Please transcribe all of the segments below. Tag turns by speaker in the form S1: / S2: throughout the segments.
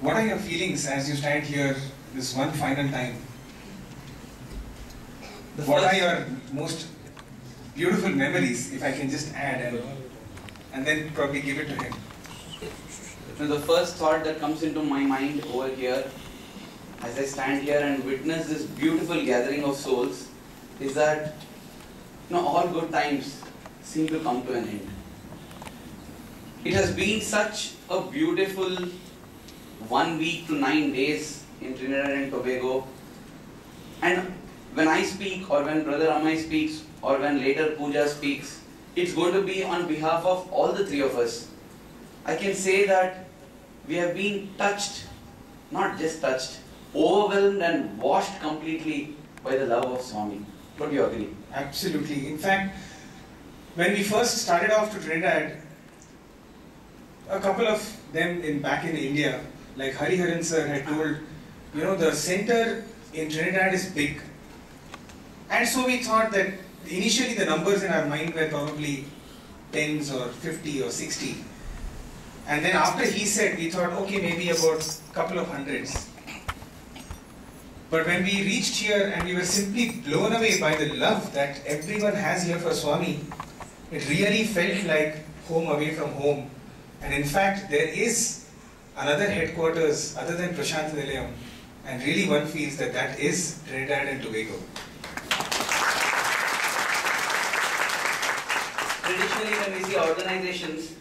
S1: What are your feelings as you stand here this one final time? What are your most beautiful memories, if I can just add, and then probably give it to him?
S2: So the first thought that comes into my mind over here, as I stand here and witness this beautiful gathering of souls, is that all good times seem to come to an end. It has been such a beautiful 1 week to 9 days in Trinidad and Tobago, and when I speak, or when Brother Amey speaks, or when later Pooja speaks, it's going to be on behalf of all the three of us. I can say that we have been touched, not just touched, overwhelmed and washed completely by the love of Swami. Don't you agree?
S1: Absolutely. In fact, when we first started off to Trinidad, a couple of them back in India, like Hariharan sir had told, the center in Trinidad is big. And so we thought that initially the numbers in our mind were probably tens or 50 or 60. And then after he said, we thought, okay, maybe about a couple of hundreds. But when we reached here and we were simply blown away by the love that everyone has here for Swami, it really felt like home away from home. And in fact, there is another headquarters other than Prashant Nilayam, and really one feels that that is Trinidad and Tobago.
S2: Traditionally, when we see organizations,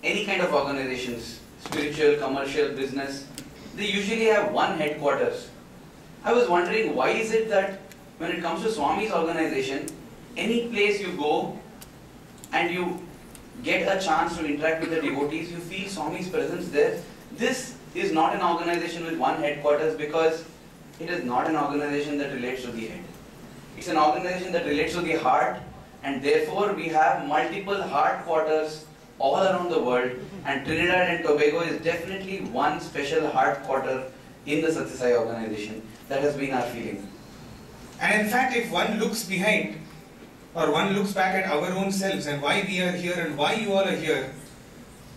S2: any kind of organizations, spiritual, commercial, business, they usually have one headquarters. I was wondering, why is it that when it comes to Swami's organization, any place you go and you get a chance to interact with the devotees, you feel Swami's presence there. This is not an organization with one headquarters, because it is not an organization that relates to the head. It's an organization that relates to the heart, and therefore we have multiple heart quarters all around the world, and Trinidad and Tobago is definitely one special heart quarter in the Satsangh organization. That has been our feeling.
S1: And in fact, if one looks behind, or one looks back at our own selves and why we are here and why you all are here,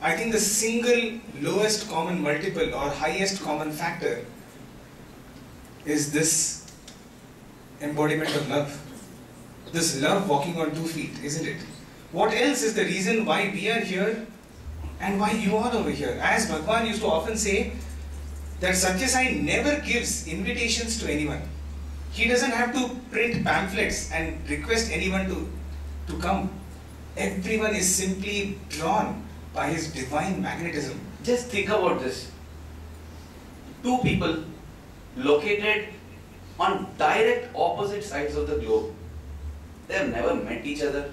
S1: I think the single lowest common multiple or highest common factor is this embodiment of love. This love walking on 2 feet, isn't it? What else is the reason why we are here and why you are over here? As Bhagwan used to often say, that Satya Sai never gives invitations to anyone. He doesn't have to print pamphlets and request anyone to come. Everyone is simply drawn by his divine magnetism.
S2: Just think about this. 2 people located on direct opposite sides of the globe. They have never met each other.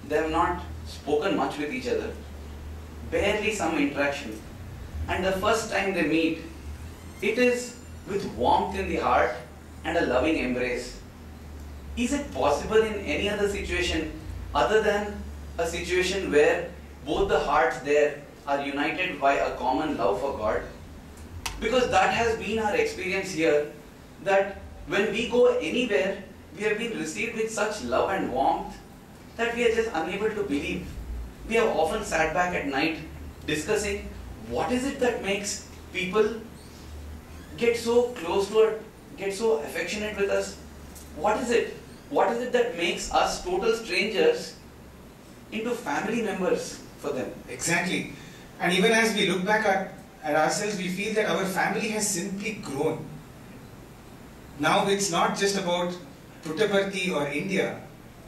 S2: They have not spoken much with each other. Barely some interaction. And the first time they meet, it is with warmth in the heart and a loving embrace. Is it possible in any other situation other than a situation where both the hearts there are united by a common love for God? Because that has been our experience here, that when we go anywhere, we have been received with such love and warmth that we are just unable to believe. We have often sat back at night discussing what is it that makes people get so close to us, get so affectionate with us. What is it? What is it that makes us total strangers into family members for them?
S1: Exactly. And even as we look back at ourselves, we feel that our family has simply grown. Now it's not just about Puttaparthi or India.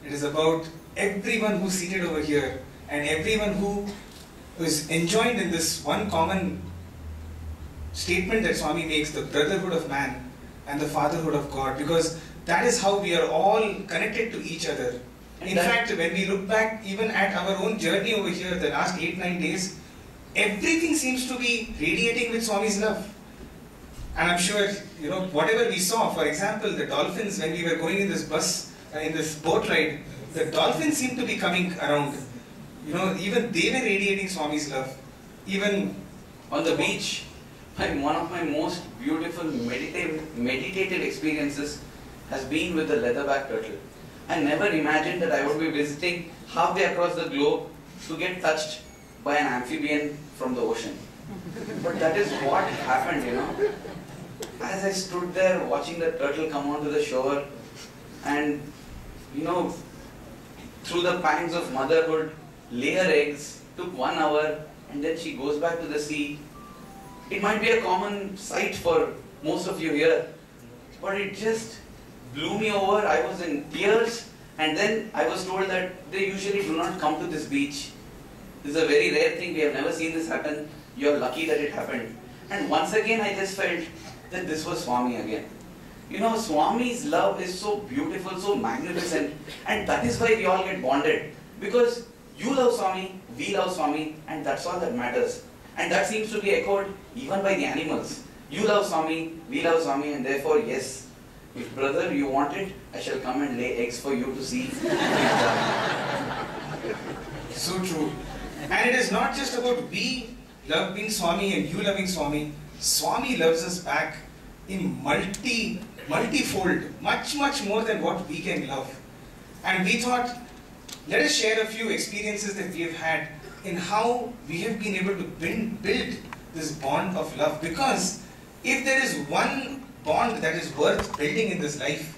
S1: It is about everyone who's seated over here and everyone who is enjoined in this one common statement that Swami makes, the brotherhood of man and the fatherhood of God, because that is how we are all connected to each other. In fact, when we look back even at our own journey over here, the last 8-9 days, everything seems to be radiating with Swami's love. And I'm sure, whatever we saw, for example, the dolphins, when we were going in this bus, in this boat ride, the dolphins seemed to be coming around. Even they were radiating Swami's love. Even
S2: on the beach, one of my most beautiful meditative experiences has been with the leatherback turtle. I never imagined that I would be visiting halfway across the globe to get touched by an amphibian from the ocean. But that is what happened, you know. As I stood there watching the turtle come onto the shore and, you know, through the pangs of motherhood, lay her eggs, took 1 hour and then she goes back to the sea. It might be a common sight for most of you here, but it just blew me over. I was in tears, and then I was told that they usually do not come to this beach. This is a very rare thing. We have never seen this happen. You're lucky that it happened. And once again, I just felt that this was Swami again. You know, Swami's love is so beautiful, so magnificent, and that is why we all get bonded. Because you love Swami, we love Swami, and that's all that matters. And that seems to be echoed even by the animals. You love Swami, we love Swami, and therefore, yes, if brother you want it, I shall come and lay eggs for you to see.
S1: So true. And it is not just about we loving Swami and you loving Swami. Swami loves us back in multifold, much more than what we can love. And we thought, let us share a few experiences that we have had in how we have been able to build this bond of love. Because if there is one bond that is worth building in this life,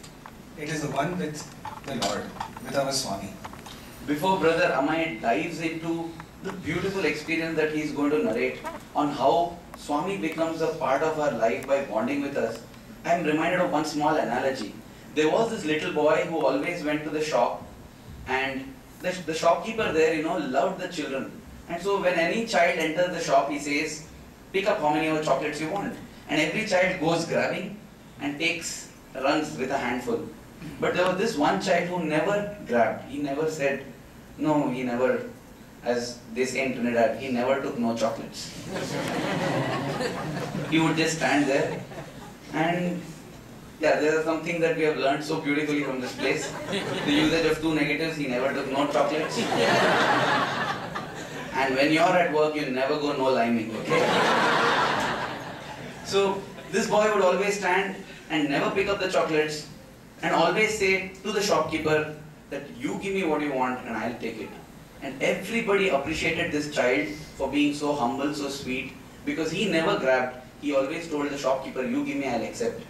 S1: it is the one with the Lord, with our Swami.
S2: Before Brother Amey dives into the beautiful experience that he is going to narrate on how Swami becomes a part of our life by bonding with us, I am reminded of one small analogy. There was this little boy who always went to the shop, and the shopkeeper there, you know, loved the children. And so when any child enters the shop, he says, pick up how many of the chocolates you want. And every child goes grabbing and runs with a handful. But there was this one child who never grabbed. He never said, no, he never, as they say in Trinidad, he never took no chocolates. He would just stand there. And yeah, there is something that we have learned so beautifully from this place. The usage of 2 negatives, he never took no chocolates. And when you're at work, you never go no liming, okay? So this boy would always stand and never pick up the chocolates and always say to the shopkeeper that you give me what you want and I'll take it. And everybody appreciated this child for being so humble, so sweet, because he never grabbed. He always told the shopkeeper, you give me, I'll accept.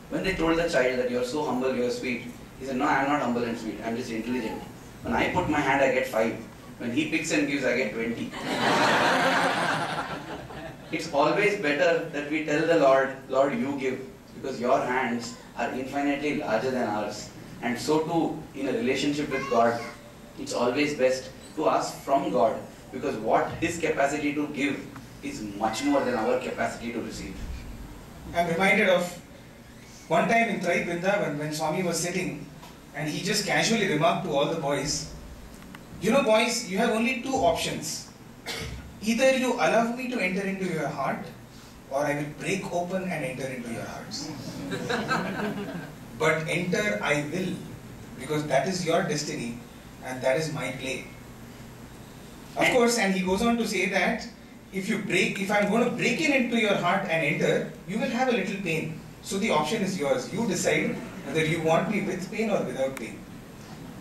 S2: When they told the child that you're so humble, you're sweet, he said, no, I'm not humble and sweet, I'm just intelligent. When I put my hand, I get 5. When he picks and gives, I get 20. It's always better that we tell the Lord, Lord, you give, because your hands are infinitely larger than ours. And so too, in a relationship with God, it's always best to ask from God, because what His capacity to give is much more than our capacity to receive.
S1: I'm reminded of one time in Tribe Vrindavan when Swami was sitting and he just casually remarked to all the boys, you know boys, you have only 2 options. Either you allow me to enter into your heart, or I will break open and enter into your hearts. But enter I will, because that is your destiny and that is my play. Of course, and he goes on to say that if I'm going to break into your heart and enter, you will have a little pain. So the option is yours. You decide whether you want me with pain or without pain.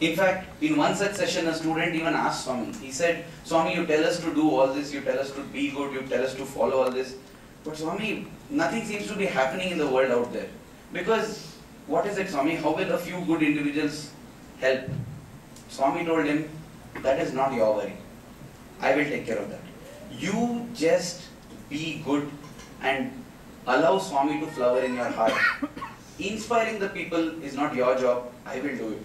S2: In fact, in one such session, a student even asked Swami, he said, Swami, you tell us to do all this, you tell us to be good, you tell us to follow all this. But Swami, nothing seems to be happening in the world out there. Because, what is it, Swami? How will a few good individuals help? Swami told him, that is not your worry. I will take care of that. You just be good and allow Swami to flower in your heart. Inspiring the people is not your job, I will do it.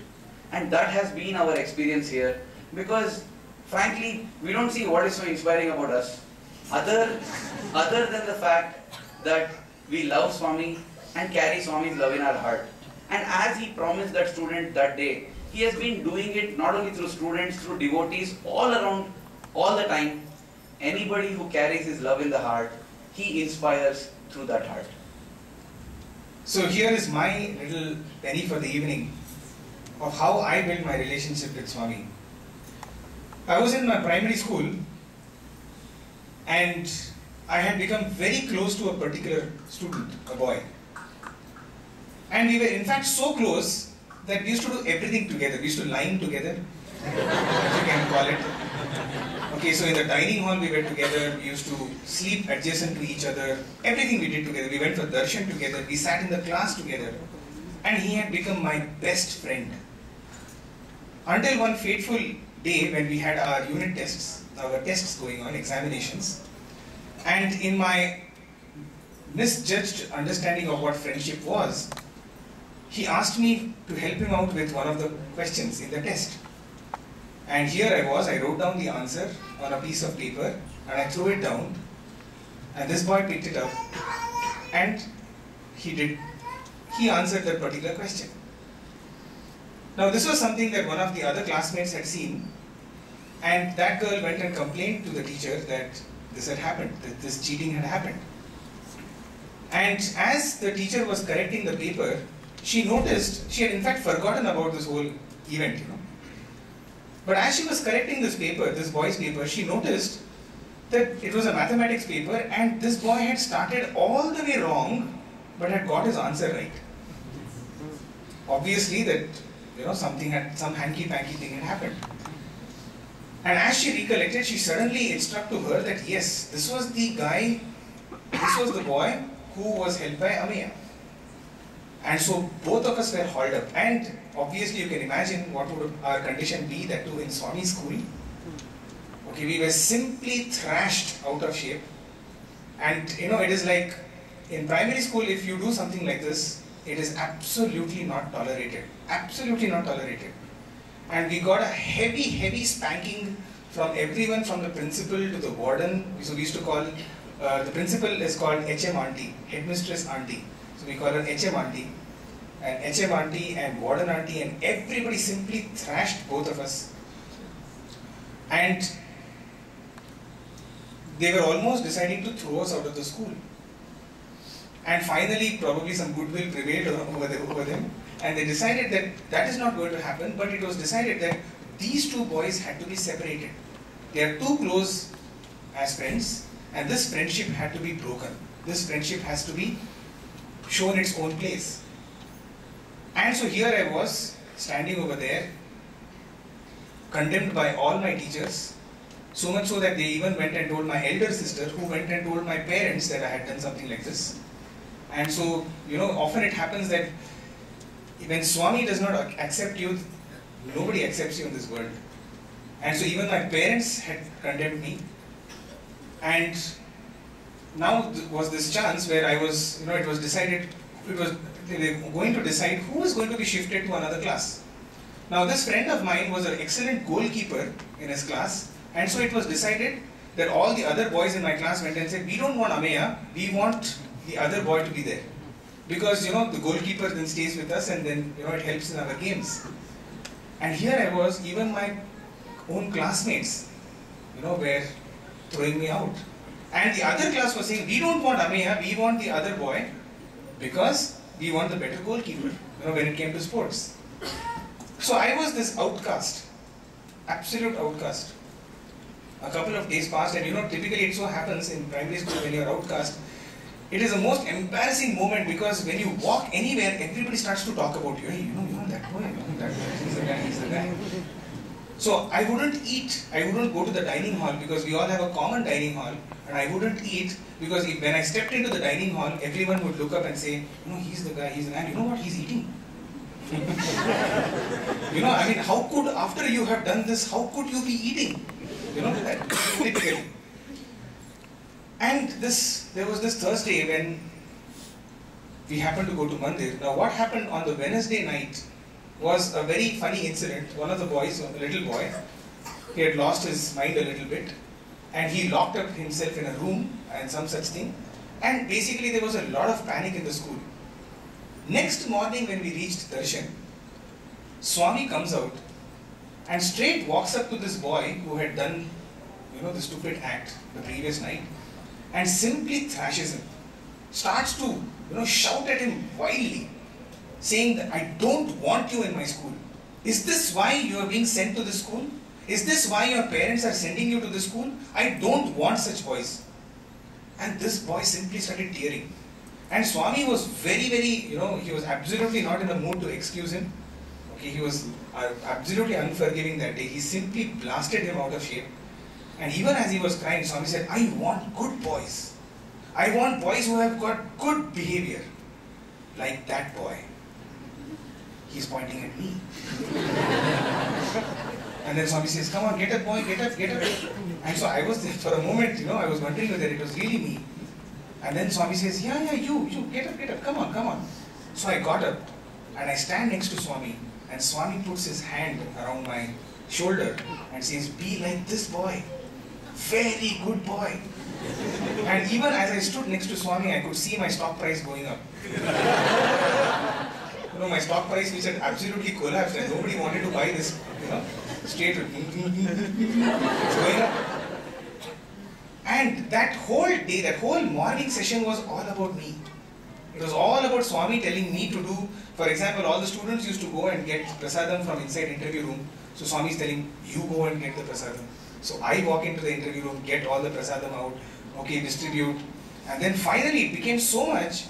S2: And that has been our experience here, because frankly, we don't see what is so inspiring about us, other than the fact that we love Swami and carry Swami's love in our heart. And as he promised that student that day, he has been doing it not only through students, through devotees, all around, all the time. Anybody who carries his love in the heart, he inspires through that heart.
S1: So here is my little penny for the evening of how I built my relationship with Swami. I was in my primary school and I had become very close to a particular student, a boy. And we were in fact so close that we used to do everything together. We used to line together, if you can call it. Okay, so in the dining hall we were together, we used to sleep adjacent to each other, everything we did together. We went for darshan together, we sat in the class together, and he had become my best friend. Until one fateful day when we had our unit tests, our tests going on, examinations, and in my misjudged understanding of what friendship was, he asked me to help him out with one of the questions in the test. And here I was, I wrote down the answer on a piece of paper and I threw it down, and this boy picked it up and he answered that particular question. Now this was something that one of the other classmates had seen, and that girl went and complained to the teacher that this had happened, that this cheating had happened. And as the teacher was correcting the paper, she noticed, she had in fact forgotten about this whole event, But as she was correcting this paper, this boy's paper, she noticed that it was a mathematics paper and this boy had started all the way wrong but had got his answer right. Obviously that, some hanky-panky thing had happened. And as she recollected, it struck to her that yes, this was the boy who was held by Amey. And so both of us were hauled up. And obviously you can imagine what would our condition be, that too in Swami school. Okay, we were simply thrashed out of shape. And it is like in primary school, if you do something like this, it is absolutely not tolerated. Absolutely not tolerated. And we got a heavy, heavy spanking from everyone, from the principal to the warden. So we used to call, the principal is called HM auntie, headmistress auntie. So we call her HM auntie. And HM auntie and warden auntie, and everybody simply thrashed both of us. And they were almost deciding to throw us out of the school. And finally, probably some goodwill prevailed over them. And they decided that that is not going to happen, but it was decided that these two boys had to be separated. They are too close as friends, and this friendship had to be broken. This friendship has to be shown its own place. And so here I was, standing over there, condemned by all my teachers, so much so that they even went and told my elder sister, who went and told my parents that I had done something like this. And so, often it happens that when Swami does not accept you, nobody accepts you in this world. And so even my parents had condemned me. And now was this chance where I was, it was decided, they were going to decide who was going to be shifted to another class. Now this friend of mine was an excellent goalkeeper in his class, and so it was decided that all the other boys in my class went and said, we don't want Amey, we want the other boy to be there. Because the goalkeeper then stays with us, and then it helps in our games. And here I was, even my own classmates were throwing me out. And the other class was saying, we don't want Amey, we want the other boy, because we want the better goalkeeper, when it came to sports. So I was this outcast, absolute outcast. A couple of days passed, and typically it so happens in primary school when you're outcast, it is the most embarrassing moment, because when you walk anywhere, everybody starts to talk about you. Hey, that boy, that guy, he's the guy. So I wouldn't eat, I wouldn't go to the dining hall, because we all have a common dining hall, and I wouldn't eat, because when I stepped into the dining hall, everyone would look up and say, he's the guy, he's the guy, you know what, he's eating. How could, after you have done this, how could you be eating? That typically. And there was this Thursday when we happened to go to Mandir. Now what happened on the Wednesday night was a very funny incident. One of the boys, a little boy, he had lost his mind a little bit, and he locked up himself in a room and some such thing. And basically there was a lot of panic in the school. Next morning when we reached Darshan, Swami comes out and straight walks up to this boy who had done, the stupid act the previous night, and simply thrashes him. Starts to, shout at him wildly, saying that I don't want you in my school. Is this why you are being sent to this school? Is this why your parents are sending you to this school? I don't want such boys. And this boy simply started tearing. And Swami was very, very, he was absolutely not in a mood to excuse him. Okay, he was absolutely unforgiving that day. He simply blasted him out of shape. And even as he was crying, Swami said, I want good boys. I want boys who have got good behavior. Like that boy. He's pointing at me. And then Swami says, come on, get up boy, get up, get up. And so I was there for a moment, I was wondering whether it was really me. And then Swami says, yeah, you, get up, come on. So I got up and I stand next to Swami, and Swami puts his hand around my shoulder and says, be like this boy. Very good boy. And even as I stood next to Swami, I could see my stock price going up. My stock price which had absolutely collapsed and nobody wanted to buy this, straight it's going up. And that whole day, that whole morning session was all about me. It was all about Swami telling me to do, for example, all the students used to go and get prasadam from inside interview room. So Swami is telling, you go and get the prasadam. So I walk into the interview room, get all the prasadam out, distribute. And then finally it became so much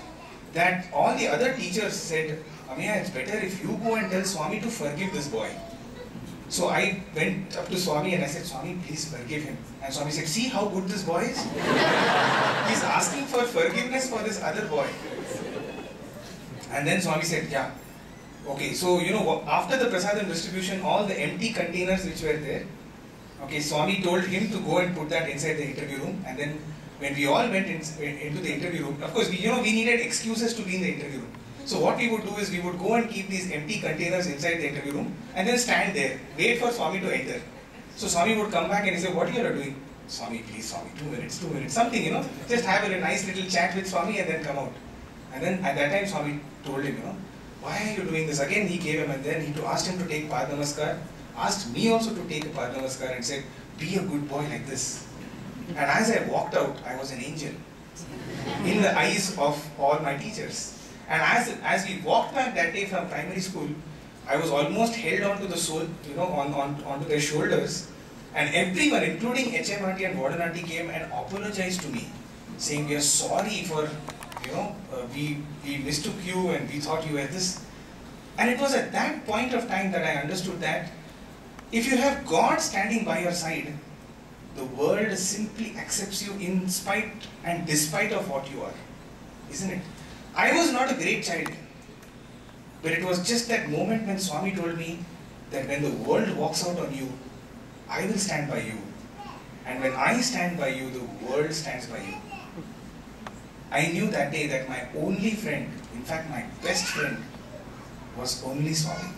S1: that all the other teachers said, Amey, it's better if you go and tell Swami to forgive this boy. So I went up to Swami and I said, Swami, please forgive him. And Swami said, see how good this boy is? He's asking for forgiveness for this other boy. And then Swami said, yeah. Okay, so after the prasadam distribution, all the empty containers which were there, Swami told him to go and put that inside the interview room. And then when we all went into the interview room, of course, we needed excuses to be in the interview room. So what we would do is we would go and keep these empty containers inside the interview room and then stand there, wait for Swami to enter. So Swami would come back and he said, what you are doing? Swami, please Swami, 2 minutes, something, just have a nice little chat with Swami and then come out. And then at that time Swami told him, why are you doing this? Again he gave him, and then he asked him to take Pad Namaskar, asked me also to take a Pad Namaskar and said, be a good boy like this. And as I walked out, I was an angel in the eyes of all my teachers. And as we walked back that day from primary school, I was almost held onto the soul, onto their shoulders. And everyone, including HM auntie and warden auntie, came and apologized to me, saying, we are sorry for, we mistook you and we thought you were this. And it was at that point of time that I understood that if you have God standing by your side, the world simply accepts you in spite and despite of what you are. Isn't it? I was not a great child, but it was just that moment when Swami told me that when the world walks out on you, I will stand by you. And when I stand by you, the world stands by you. I knew that day that my only friend, in fact my best friend, was only Swami.